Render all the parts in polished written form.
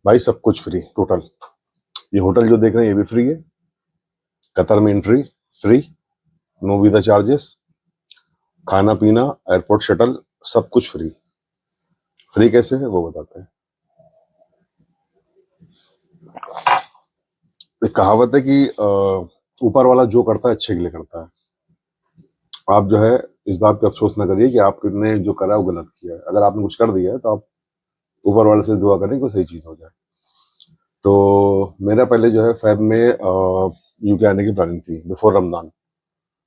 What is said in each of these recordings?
भाई सब कुछ फ्री टोटल। ये होटल जो देख रहे हैं ये भी फ्री है। कतर में entry free, no visa charges, खाना पीना, एयरपोर्ट शटल, सब कुछ फ्री। फ्री कैसे है वो बताते हैं। एक कहावत है कि ऊपर वाला जो करता है अच्छे के लिए करता है। आप जो है इस बात पे अफसोस ना करिए कि आपने जो करा वो गलत किया है। अगर आपने कुछ कर दिया है तो आप ऊपर वाले से दुआ करें कि कोई सही चीज हो जाए। तो मेरा पहले जो है फेब में यूके आने की प्लानिंग थी बिफोर रमजान,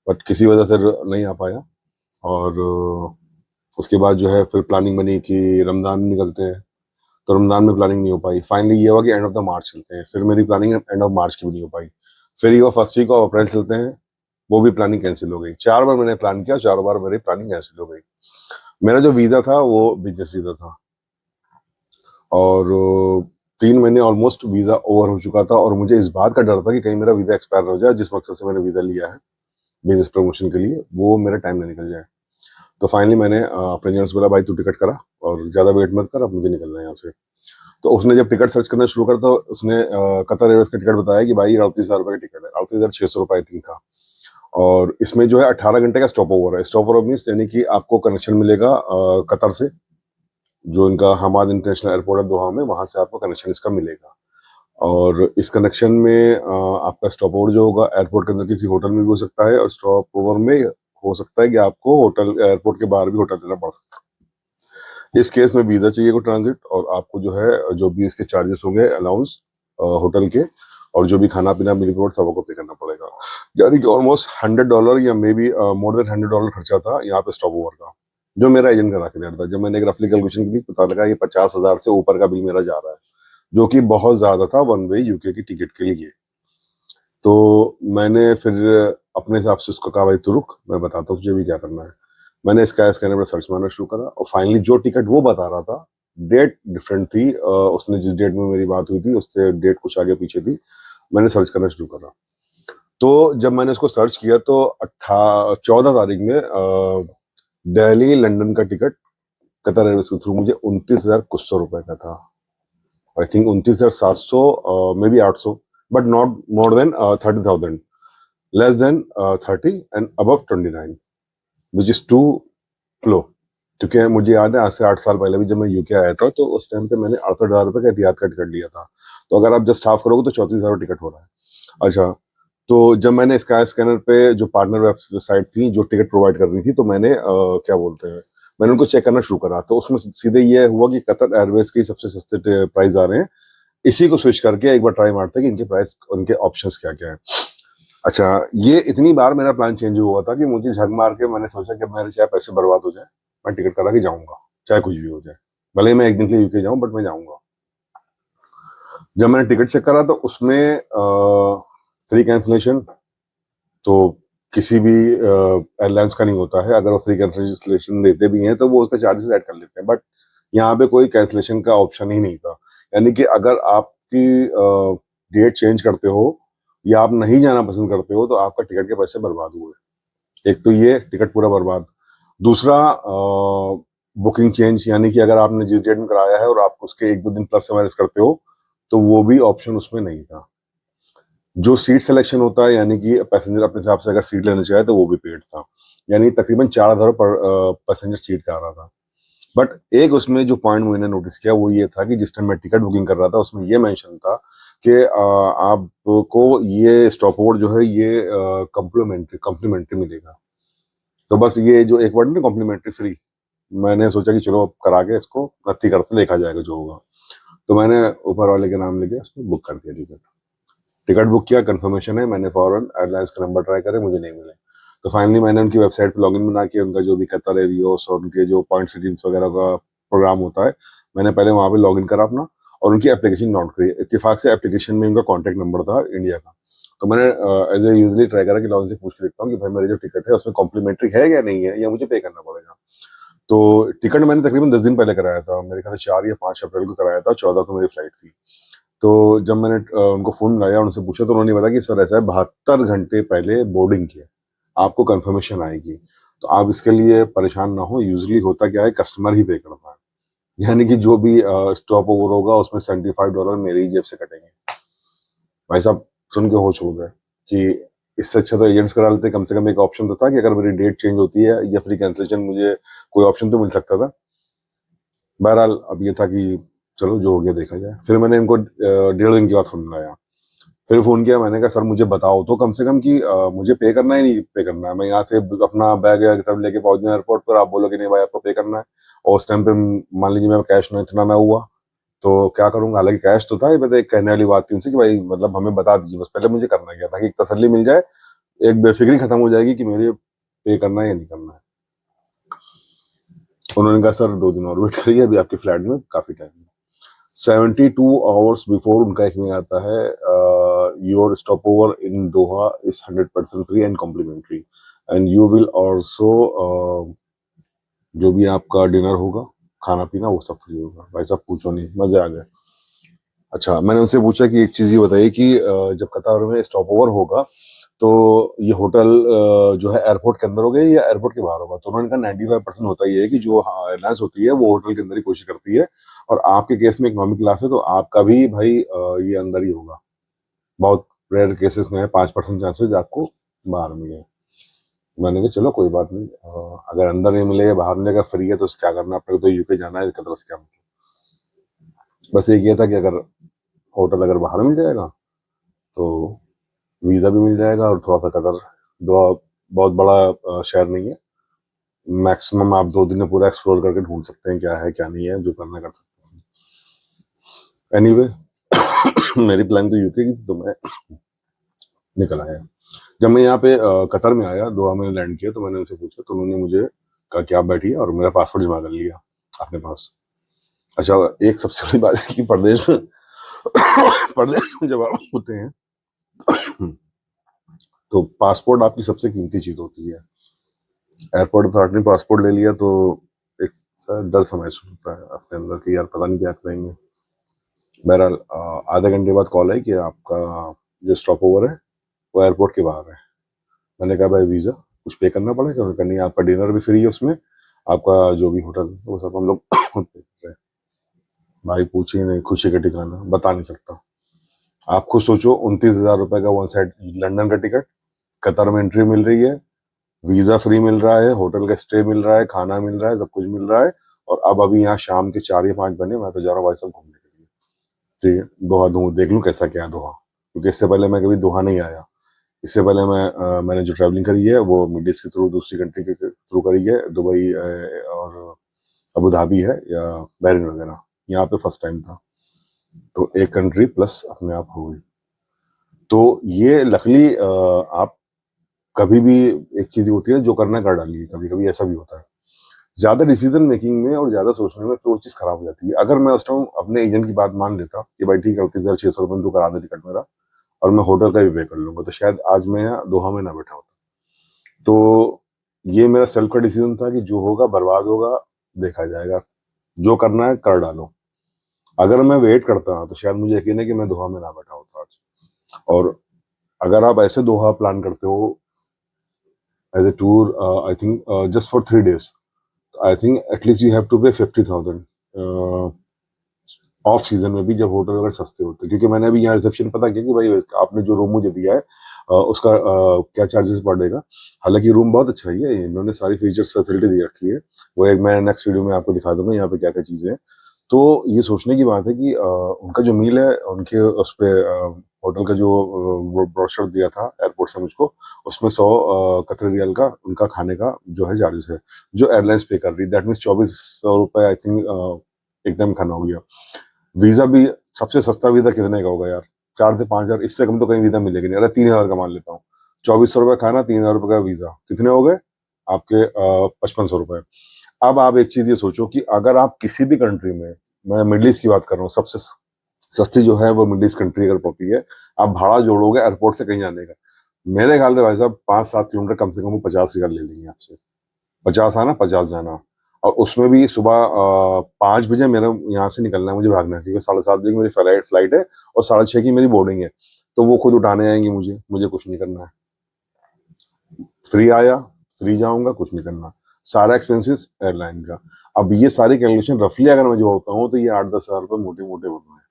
बट किसी वजह से नहीं आ पाया। और उसके बाद जो है फिर प्लानिंग बनी कि रमजान में निकलते हैं, तो रमजान में प्लानिंग नहीं हो पाई। फाइनली ये हुआ कि एंड ऑफ द मार्च चलते हैं, फिर मेरी प्लानिंग एंड ऑफ मार्च की भी नहीं हो पाई। फिर ये हुआ फर्स्ट वीक ऑफ अप्रैल चलते हैं, वो भी प्लानिंग कैंसिल हो गई। 4 बार मैंने प्लान किया, 4 बार मेरी प्लानिंग कैंसिल हो गई। मेरा जो वीजा था वो बिजनेस वीजा था, और 3 महीने ऑलमोस्ट वीजा ओवर हो चुका था, और मुझे इस बात का डर था कि कहीं मेरा वीजा एक्सपायर हो जाए, जिस मकसद से मैंने वीजा लिया है बिजनेस प्रमोशन के लिए, वो मेरा टाइम ना निकल जाए। तो फाइनली मैंने अपने एजेंट से बोला, भाई तू टिकट करा और ज्यादा वेट मत कर, अब मुझे निकलना है यहाँ से। तो उसने जब टिकट सर्च करना शुरू करा तो उसने कतर एयरवेज का टिकट बताया कि भाई 38,000 रुपये का टिकट है, 38,600 रुपये आई थिंक था। और इसमें जो है 18 घंटे का स्टॉप ओवर है। स्टॉप ओवर मीन्स यानी कि आपको कनेक्शन मिलेगा कतर से, जो इनका हमाद इंटरनेशनल एयरपोर्ट है दोहा में, वहां से आपको कनेक्शन इसका मिलेगा। और इस कनेक्शन में आपका स्टॉप ओवर जो होगा एयरपोर्ट के अंदर किसी होटल में भी हो सकता है, और स्टॉप ओवर में हो सकता है कि आपको होटल एयरपोर्ट के बाहर भी होटल लेना पड़ सकता है। इस केस में वीजा चाहिए को ट्रांजिट, और आपको जो है जो भी इसके चार्जेस होंगे अलाउंस होटल के, और जो भी खाना पीना मिल रोड सब आपको पे करना पड़ेगा। यानी कि ऑलमोस्ट $100 या मे बी मोर देन $100 खर्चा था यहाँ पे स्टॉप ओवर का, जो मेरा एजेंट करा के दे रहा था। जब मैंने एक रफली कैलकुलेशन की पता लगा ये 50,000 से ऊपर का बिल मेरा जा रहा है, जो कि बहुत ज्यादा था वन वे यूके की टिकट के लिए। तो मैंने फिर अपने हिसाब से उसको कहा, भाई तू रुक, मैं बताता हूँ तुझे भी क्या करना है। मैंने स्काई स्कैनर पर सर्च मारना शुरू करा, और फाइनली जो टिकट वो बता रहा था, डेट डिफरेंट थी। उसने जिस डेट में मेरी बात हुई थी उससे डेट कुछ आगे पीछे थी। मैंने सर्च करना शुरू करा, तो जब मैंने उसको सर्च किया तो 14 तारीख में दिल्ली लंदन का टिकट कतर एयरवेज के थ्रू मुझे 29,000 कुछ सौ रुपए का था। I think 29,700, maybe 800, but not more than 30,000, less than 30 and above 29, which is too low. क्योंकि मुझे याद है आज से 8 साल पहले भी जब मैं यूके आया था, तो उस टाइम पे मैंने 68,000 रुपए का एहतियात का टिकट लिया था। तो अगर आप जस्ट हाफ करोगे तो 34,000 टिकट हो रहा है। अच्छा, तो जब मैंने स्काई स्कैनर पे जो पार्टनर वेबसाइट थी जो टिकट प्रोवाइड कर रही थी, तो मैंने क्या बोलते हैं, मैंने उनको चेक करना शुरू करा, तो उसमें सीधे ये हुआ कि कतर एयरवेज के सबसे सस्ते प्राइस आ रहे हैं। इसी को स्विच करके एक बार ट्राई मारते हैं कि इनके प्राइस, उनके ऑप्शंस क्या क्या है। अच्छा, ये इतनी बार मेरा प्लान चेंज हुआ था कि मुझे झक मार के मैंने सोचा कि मेरे चाहे पैसे बर्बाद हो जाए, मैं टिकट करा के जाऊंगा, चाहे कुछ भी हो जाए, भले ही मैं एक दिन के लिए यूके जाऊं, बट मैं जाऊंगा। जब मैंने टिकट चेक करा तो उसमें फ्री कैंसिलेशन तो किसी भी एयरलाइंस का नहीं होता है। अगर वो फ्री कैंसिलेशन देते भी हैं तो वो उसका चार्जेस ऐड कर लेते हैं, बट यहाँ पे कोई कैंसिलेशन का ऑप्शन ही नहीं था। यानी कि अगर आपकी डेट चेंज करते हो या आप नहीं जाना पसंद करते हो तो आपका टिकट के पैसे बर्बाद हुए। एक तो ये टिकट पूरा बर्बाद। दूसरा, बुकिंग चेंज, यानी कि अगर आपने जिस डेट में कराया है और आप उसके 1-2 दिन प्लस एमआरएस करते हो तो वो भी ऑप्शन उसमें नहीं था। जो सीट सिलेक्शन होता है, यानी कि पैसेंजर अपने हिसाब से अगर सीट लेना चाहे तो वो भी पेड था। यानी तकरीबन 4,000 पर पैसेंजर सीट का आ रहा था। बट एक उसमें जो पॉइंट मैंने नोटिस किया वो ये था कि जिस टाइम मैं टिकट बुकिंग कर रहा था उसमें ये मेंशन था कि आपको ये स्टॉप ओवर जो है ये कॉम्प्लीमेंट्री मिलेगा। तो बस ये जो एक वर्ड ना कॉम्प्लीमेंट्री फ्री, मैंने सोचा कि चलो अब करा के इसको नत्थी करते देखा जाएगा जो होगा। तो मैंने ऊपर वाले के नाम लेके उसको बुक कर दिया टिकट। टिकट बुक किया, कंफर्मेशन है, मैंने फॉरन एयरलाइंस का नंबर ट्राई करे, मुझे नहीं मिले। तो फाइनली मैंने उनकी वेबसाइट पे लॉगिन बना के उनका जो भी कतर एवियोस और उनके जो पॉइंट रिडीम्स वगैरह का प्रोग्राम होता है, मैंने पहले वहां पे लॉगिन करा अपना, और उनकी एप्लीकेशन डाउनलोड करी। इत्तेफाक से एप्लीकेशन में उनका कॉन्टैक्ट नंबर था इंडिया का। तो मैंने एज ए यूजली ट्राई करा कि लॉगिन से पूछ के देखता हूँ कि भाई मेरी जो टिकट है उसमें कॉम्प्लीमेंट्री है या नहीं है, या मुझे पे करना पड़ेगा। तो टिकट मैंने तकरीबन 10 दिन पहले कराया था, मेरे ख्याल से 4 या 5 अप्रैल को कराया था, 14 को मेरी फ्लाइट थी। तो जब मैंने उनको फोन लगाया, उनसे पूछा, तो उन्होंने बताया कि सर ऐसा है, 72 घंटे पहले बोर्डिंग की है, आपको कंफर्मेशन आएगी। तो आप इसके लिए परेशान ना हो, यूजली होता क्या है कस्टमर ही पे करता है। यानी कि जो भी स्टॉप ओवर होगा उसमें $75 मेरी जेब से कटेंगे। भाई साहब सुन के होश उड़ गए कि इससे अच्छा तो एजेंट्स करा लेते, कम से कम एक ऑप्शन तो था कि अगर मेरी डेट चेंज होती है या फ्री कैंसिलेशन, मुझे कोई ऑप्शन तो मिल सकता था। बहरहाल अब ये था कि चलो जो हो गया देखा जाए। फिर मैंने इनको 1.5 दिन के बाद फोन लगाया। फिर फोन किया, मैंने कहा सर मुझे बताओ तो कम से कम कि मुझे पे करना है नहीं पे करना है। मैं यहाँ से अपना बैग वैग सब लेके पहुंच जाऊँ एयरपोर्ट पर, आप बोलोगे नहीं भाई आपको पे करना है, और उस टाइम पे मान लीजिए मैं कैश ना इतना ना हुआ तो क्या करूंगा। हालांकि कैश तो था, ये बस एक कहने वाली बात थी उनसे कि भाई मतलब हमें बता दीजिए बस पहले मुझे करना क्या था, कि एक तसल्ली मिल जाए, एक बेफिक्री खत्म हो जाएगी कि मेरे पे करना है या नहीं करना है। उन्होंने कहा सर 2 दिन और वेट करिए, अभी आपके फ्लाइट में काफी टाइम है। 72 आवर्स बिफोर उनका एक मेल आता है, your stopover in Doha is 100% free and complimentary, and you will also जो भी आपका डिनर होगा, खाना पीना वो सब फ्री होगा। भाई साहब पूछो नहीं, मजे आ गए। अच्छा, मैंने उनसे पूछा कि एक चीज ये बताइए कि जब कतार में स्टॉप ओवर होगा तो ये होटल जो है एयरपोर्ट के अंदर होगा या एयरपोर्ट के बाहर होगा। तो उन्होंने कहा 95% होता ही है कि जो एयरलाइंस होती है वो होटल के अंदर ही कोशिश करती है, और आपके केस में इकोनॉमिक क्लास है तो आपका भी भाई ये अंदर ही होगा। बहुत रेयर केसेस में है, 5% चांसेस आपको बाहर मिले। मैंने कहा चलो कोई बात नहीं, अगर अंदर नहीं मिलेगा बाहर मिलेगा फ्री है तो क्या करना, अपने को तो यूके जाना है, कतर से क्या मतलब। बस एक ये था कि अगर होटल अगर बाहर मिल जाएगा तो वीजा भी मिल जाएगा, और थोड़ा सा कतर दो बहुत बड़ा शहर नहीं है, मैक्सिमम आप 2 दिन में पूरा एक्सप्लोर करके ढूंढ सकते हैं क्या है क्या नहीं है, जो करना कर सकते हैं। एनीवे मेरी प्लान तो यूके की थी तो मैं निकल आया। जब मैं यहाँ पे कतर में आया, दोहा में लैंड किया, तो मैंने उनसे पूछा तो उन्होंने मुझे कहा कि आप बैठिए, और मेरा पासपोर्ट जमा कर लिया अपने पास। अच्छा, एक सबसे बड़ी बात है कि परदेश में परदेश में जब आप होते हैं तो पासपोर्ट आपकी सबसे कीमती चीज होती है। एयरपोर्ट अथॉरिटी ने पासपोर्ट ले लिया तो एक डर सा महसूस होता है अपने अंदर कि यार पता नहीं क्या करेंगे। बहरहाल आधे घंटे बाद कॉल आई कि आपका जो स्टॉप ओवर है वो एयरपोर्ट के बाहर है। मैंने कहा भाई वीजा कुछ पे करना पड़ेगा? उन्होंने कहा नहीं, आपका डिनर भी फ्री है उसमें, आपका जो भी होटल वो सब हम लोग पे कर रहे हैं। भाई पूछिए नहीं, खुशी का ठिकाना बता नहीं सकता। आप खुद सोचो, 29,000 रुपए का वन साइड लंदन का टिकट, कतर में एंट्री मिल रही है, वीजा फ्री मिल रहा है, होटल का स्टे मिल रहा है, खाना मिल रहा है, सब कुछ मिल रहा है। और अब अभी यहाँ शाम के 4 या 5 बने, मैं तो जा रहा हूँ भाई साहब घूमने के लिए। ठीक है, दोहा दूँ देख लूँ कैसा क्या है दोहा, क्योंकि इससे पहले मैं कभी दोहा नहीं आया। इससे पहले मैंने जो ट्रैवलिंग करी है वो मिडिल ईस्ट के थ्रू दूसरी कंट्री के थ्रू करी है, दुबई और अबू धाबी है या बहरीन वगैरह। यहाँ पे फर्स्ट टाइम था, तो एक कंट्री प्लस अपने आप हो गई। तो ये लकली आप कभी भी, एक चीज होती है जो करना कर डालिए, कभी कभी ऐसा भी होता है। ज्यादा डिसीजन मेकिंग में और ज्यादा सोचने में तो वो चीज खराब हो जाती है। अगर मैं उस टाइम अपने एजेंट की बात मान लेता कि भाई ठीक है 38,600 रुपये तू करा दे टिकट मेरा, और मैं होटल का भी पे कर लूंगा, तो शायद आज मैं यहाँ दोहा में ना बैठा होता। तो ये मेरा सेल्फ का डिसीजन था कि जो होगा बर्बाद होगा, देखा जाएगा, जो करना है कर डालो। अगर मैं वेट करता तो शायद मुझे यकीन है कि मैं दोहा में ना बैठा होता आज। और अगर आप ऐसे दोहा प्लान करते हो as a tour, I think just for 3 days, I think at least you have to pay 50,000 off season में भी, जब होटल वगैरह सस्ते होते हैं। क्योंकि मैंने अभी यहाँ रिसेप्शन पता किया कि भाई आपने जो रूम मुझे दिया है उसका क्या चार्जेस पड़ेगा। हालांकि रूम बहुत अच्छा ही है, इन्होंने सारी फीचर्स फैसिलिटी दे रखी है, वो एक मैं नेक्स्ट वीडियो में आपको दिखा दूंगा यहाँ पे क्या क्या चीजें हैं। तो ये सोचने की बात है कि उनका जो मील है, उनके उस पे होटल का जो ब्रोशर दिया था एयरपोर्ट से मुझको, उसमें 100 कतरी रियल का उनका खाने का जो है चार्जेस है, जो एयरलाइंस पे कर रही है। दैट मीन 2400 रुपये आई थिंक एक टाइम खाना हो गया। वीजा भी सबसे सस्ता वीजा कितने का होगा यार? 4 से 5 हजार, इससे कम तो कहीं वीजा मिलेगी नहीं। अरे 3,000 का मान लेता हूँ, 2400 रुपये खाना, 3,000 रुपये का वीजा, कितने हो गए आपके? 5500 रुपये। अब आप एक चीज ये सोचो कि अगर आप किसी भी कंट्री में, मैं मिडिल ईस्ट की बात कर रहा हूँ, सबसे सस्ती जो है वो मिडिल ईस्ट कंट्री अगर पड़ती है, आप भाड़ा जोड़ोगे एयरपोर्ट से कहीं जाने का, मेरे ख्याल से भाई साहब 5-7 किलोमीटर कम से कम वो 50 रियल ले लेंगे आपसे। 50 आना 50 जाना, और उसमें भी सुबह 5 बजे मेरा यहाँ से निकलना है, मुझे भागना है, क्योंकि 7:30 बजे की मेरी फ्लाइट है और 6:30 की मेरी बोर्डिंग है। तो वो खुद उठाने आएंगे मुझे, मुझे कुछ नहीं करना है। फ्री आया फ्री जाऊंगा, कुछ नहीं करना। सारा एक्सपेंसेस एयरलाइन का। अब ये सारी कैलकुलेशन रफली अगर मैं जोड़ता हूँ तो ये 8-10 हज़ार रुपये मोटे मोटे बन रहे हैं।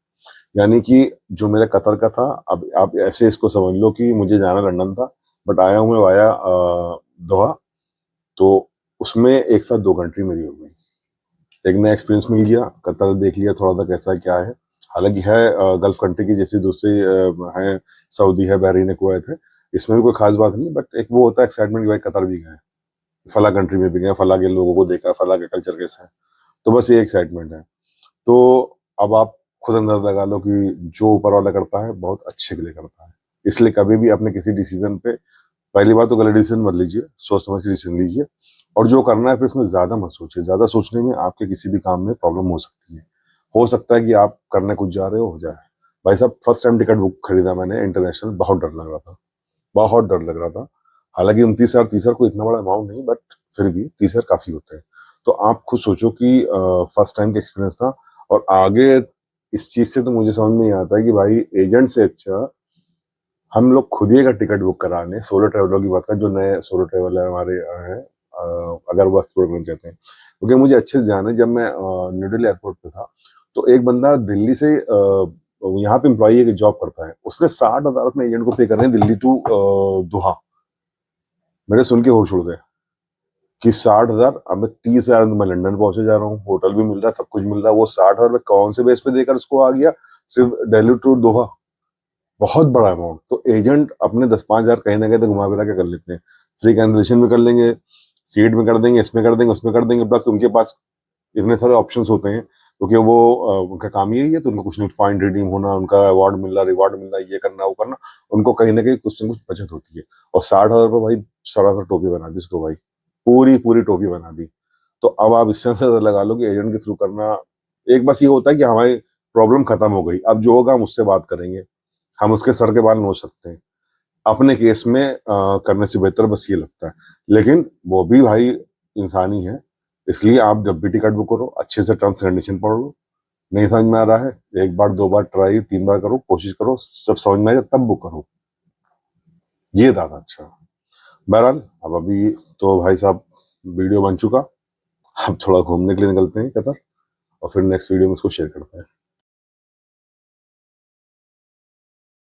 यानी कि जो मेरा कतर का था, अब आप ऐसे इसको समझ लो कि मुझे जाना लंदन था, बट आया हूँ मैं वाया दोहा, तो उसमें एक साथ 2 कंट्री मेरी हो गई। एक नया एक्सपीरियंस मिल गया, कतर देख लिया थोड़ा सा कैसा क्या है। हालांकि है गल्फ कंट्री की जैसे दूसरे हैं, सऊदी है, बहरीन है, कुवैत है, इसमें भी कोई खास बात नहीं, बट एक वो होता है एक्साइटमेंट कि भाई कतर भी गए, फला कंट्री में भी गए, फला के लोगों को देखा, फला के कल्चर कैसा है, तो बस ये एक्साइटमेंट है। तो अब आप खुद अंदाजा लगा लो कि जो ऊपर वाला करता है बहुत अच्छे के लिए करता है। इसलिए कभी भी अपने किसी डिसीजन पे, पहली बात तो गलत डिसीजन मत लीजिए, सोच समझ के डिसीजन लीजिए। और जो करना है फिर इसमें ज्यादा मत सोचिए, ज्यादा सोचने में आपके किसी भी काम में प्रॉब्लम हो सकती है। हो सकता है कि आप करने कुछ जा रहे हो जाए। भाई साहब, फर्स्ट टाइम टिकट बुक खरीदा मैंने इंटरनेशनल, बहुत डर लग रहा था, बहुत डर लग रहा था। हालांकि 29,000 30,000 कोई इतना बड़ा अमाउंट नहीं, बट फिर भी 30,000 काफी होते हैं। तो आप खुद सोचो कि फर्स्ट टाइम का एक्सपीरियंस था। और आगे इस चीज से तो मुझे समझ में नहीं आता है कि भाई एजेंट से अच्छा हम लोग खुद ही अगर टिकट बुक करा लें। सोलो ट्रेवलर की बात करें, जो नए सोलो ट्रेवलर हमारे हैं, अगर वो एक्सप्लोर करना चाहते हैं, क्योंकि मुझे अच्छे से जाना है। जब मैं न्यू दिल्ली एयरपोर्ट पे था, तो एक बंदा दिल्ली से यहाँ पे एम्प्लॉई है, जॉब करता है, उसने 60,000 अपने एजेंट को पे करने दिल्ली टू दोहा। मेरे सुन के होश उड़ गए कि 60,000, अब मैं 30,000 मैं लंदन पहुंचे जा रहा हूँ, होटल भी मिल रहा है, सब कुछ मिल रहा है, वो 60,000 में कौन से बेस पे देकर उसको आ गया, सिर्फ दिल्ली टू दोहा। बहुत बड़ा अमाउंट। तो एजेंट अपने 10-5 हज़ार कहीं ना कहीं तो घुमा फिरा के कर लेते हैं। फ्री कैंसिलेशन में कर लेंगे, सीट में कर देंगे, इसमें कर देंगे, उसमें कर देंगे, प्लस उनके पास इतने सारे ऑप्शंस होते हैं, क्योंकि वो उनका काम ही यही है। तो उनको कुछ ना कुछ पॉइंट रिडीम होना, उनका अवार्ड मिल रहा, रिवॉर्ड मिल रहा, ये करना वो करना, उनको कहीं ना कहीं कुछ ना कुछ बचत होती है। और 60,000 रुपये भाई सरासर टोपी बना दी इसको भाई, पूरी पूरी टोपी बना दी। तो अब आप इससे अंदाजा लगा लो कि एजेंट के थ्रू करना, एक बस ये होता है कि हमारी प्रॉब्लम खत्म हो गई, अब जो होगा हम उससे बात करेंगे, हम उसके सर के बाल नोच सकते हैं। अपने केस में करने से बेहतर बस ये लगता है। लेकिन वो भी भाई इंसान ही है, इसलिए आप जब भी टिकट बुक करो अच्छे से टर्म्स कंडीशन पढ़ लो। नहीं समझ में आ रहा है, एक बार 2 बार ट्राई 3 बार करो, कोशिश करो, सब समझ में आ जाए तब बुक करो, ये ज्यादा अच्छा। बहरहाल अब अभी तो भाई साहब वीडियो बन चुका, अब थोड़ा घूमने के लिए निकलते हैं कतर, और फिर नेक्स्ट वीडियो में इसको शेयर करते हैं।